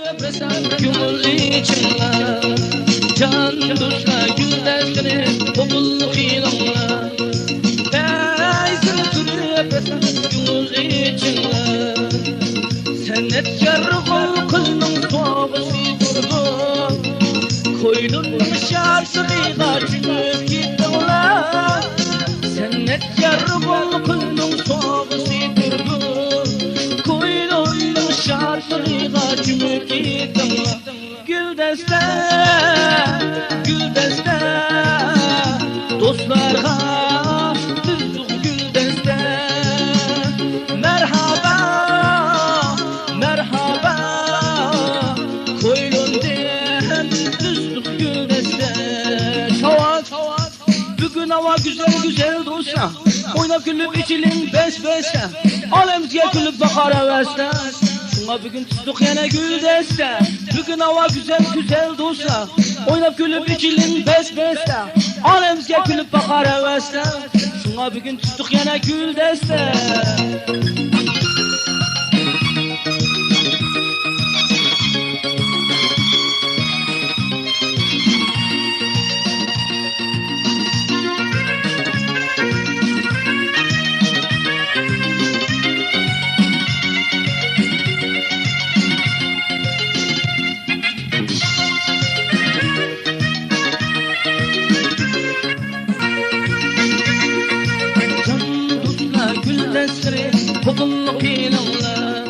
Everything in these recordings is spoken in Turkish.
Gümül içimle can dostlar güldesleri Bobul kıyılamla Beyzini sürüp gümül içimle Senetkar kol kılının tuğbası durdu Koynun şartı kıyılar gitti ola Senetkar kol kılının tuğbası durdu Koynun şartı kıyılar gitti ola Güldeste, güldeste Dostlarga düzdük güldeste Merhaba, merhaba Koynundan düzdük güldeste Çavat, bugün hava güzel güzel dostlar Oynap gülüp içilin beş beşe Alemizge gülüp bakar hevesle Şuna bugün tuzduk yine güldeste Bugün hava güzel güzel dostlar Oynap gülüp içilin beş beşte Alemizge gülüp bakar hevesle Şuna bugün tuzduk yine güldeste Bobul kıyılamla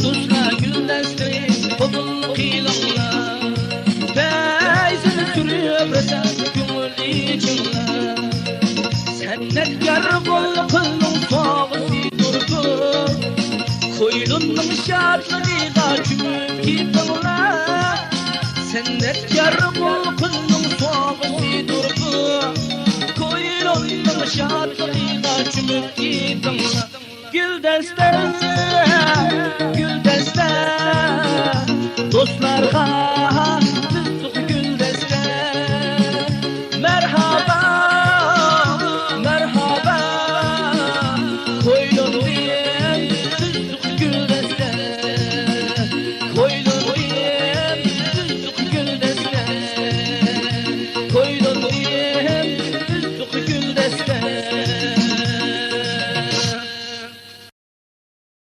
Dostlar güldesleri Bobul kıyılamla Beyzini sürüp gümül içimle Senetkar kol kılının tuğbası durdu Koynunun şartlarıyla cümül gitti ola Senetkar kol kılının tuğbası durdu Koynunun şartlarıyla cümül gitti ola Güldeste, güldeste Dostlarga